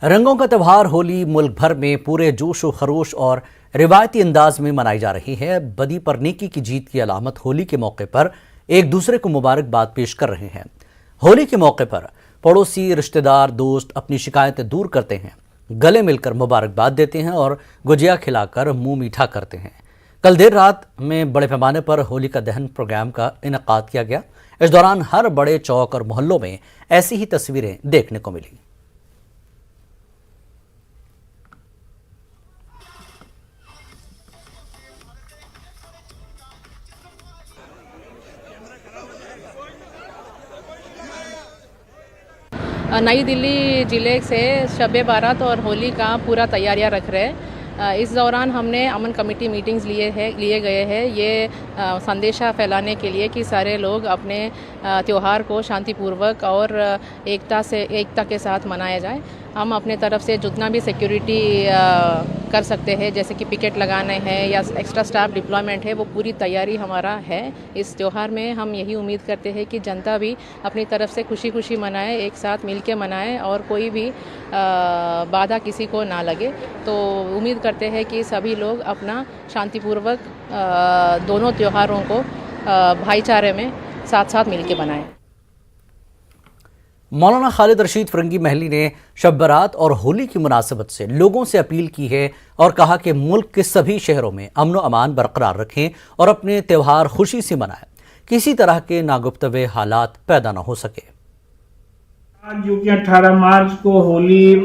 رنگوں کا تہوار ہولی ملک بھر میں پورے جوش و خروش اور روایتی انداز میں منائی جا رہی ہے۔ بدی پر نیکی کی جیت کی علامت ہولی کے موقع پر ایک دوسرے کو مبارکباد پیش کر رہے ہیں۔ ہولی کے موقع پر پڑوسی، رشتہ دار، دوست اپنی شکایتیں دور کرتے ہیں، گلے مل کر مبارکباد دیتے ہیں اور گجیا کھلا کر منہ میٹھا کرتے ہیں۔ کل دیر رات میں بڑے پیمانے پر ہولی کا دہن پروگرام کا انعقاد کیا گیا۔ اس دوران ہر بڑے چوک اور محلوں میں ایسی ہی تصویریں دیکھنے کو ملی۔ नई दिल्ली ज़िले से शब बारात और होली का पूरा तैयारियां रख रहे हैं। इस दौरान हमने अमन कमेटी मीटिंग्स लिए गए हैं ये संदेशा फैलाने के लिए कि सारे लोग अपने त्यौहार को शांतिपूर्वक और एकता के साथ मनाया जाए। हम अपने तरफ से जितना भी सिक्योरिटी कर सकते हैं, जैसे कि पिकेट लगाने हैं या एक्स्ट्रा स्टाफ डिप्लॉयमेंट है, वो पूरी तैयारी हमारा है। इस त्यौहार में हम यही उम्मीद करते हैं कि जनता भी अपनी तरफ से खुशी खुशी मनाए, एक साथ मिल के मनाए और कोई भी बाधा किसी को ना लगे। तो उम्मीद करते हैं कि सभी लोग अपना शांतिपूर्वक दोनों त्योहारों को भाईचारे में साथ साथ मिल के बनाएं। मौलाना खालिद रशीद फरंगी महली ने शब बारात और होली की मुनासिबत से लोगों से अपील की है और कहा कि मुल्क के सभी शहरों में अमन व अमान बरकरार रखें और अपने त्यौहार खुशी से मनाएं, किसी तरह के नागुफ्तवे हालात पैदा न हो सके। आज जो कि 18 मार्च को होली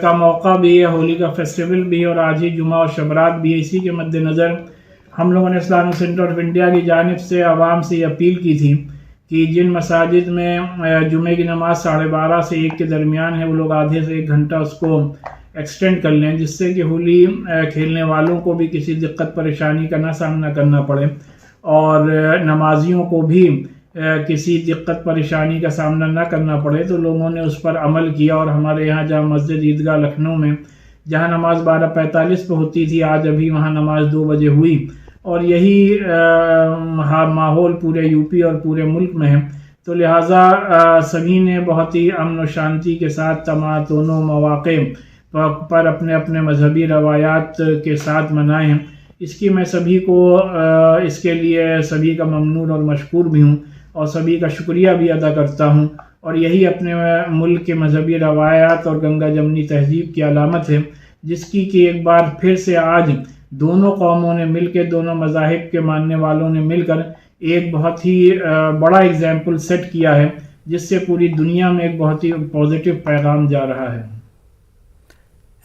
का मौका भी है, होली का फेस्टिवल भी है और आज ही जुमा और शबरात भी है। इसी के मद्देनज़र हम लोगों ने इस्लामिक सेंटर ऑफ इंडिया की जानिब से आवाम से अपील की थी कि जिन मसाजिद में जुमे की नमाज 12:30 से 1 के दरमियान है, वो लोग आधे से 1 घंटा उसको एक्सटेंड कर लें, जिससे कि होली खेलने वालों को भी किसी दिक्कत परेशानी का ना सामना करना पड़े और नमाजियों को भी किसी दिक्कत परेशानी का सामना ना करना पड़े। तो लोगों ने उस पर अमल किया और हमारे यहाँ जहाँ मस्जिद ईदगाह लखनऊ में जहाँ नमाज 12:45 पे होती थी, आज अभी वहाँ नमाज 2 बजे हुई और यही माहौल पूरे यूपी और पूरे मुल्क में है। तो लिहाजा सभी ने बहुत ही अमन और शांति के साथ दोनों मौक़े पर अपने अपने मजहबी रवायात के साथ मनाए हैं। इसकी मैं सभी को इसके लिए सभी का ममनून और मशकूर भी हूँ और सभी का शुक्रिया भी अदा करता हूँ। और यही अपने मुल्क के मजहबी रवायात और गंगा जमनी तहजीब की अलामत है, जिसकी कि एक बार फिर से आज दोनों कौमों ने मिलकर, दोनों मज़ाहिब के मानने वालों ने मिलकर एक बहुत ही बड़ा एग्जाम्पल सेट किया है, जिससे पूरी दुनिया में एक बहुत ही पॉजिटिव पैगाम जा रहा है।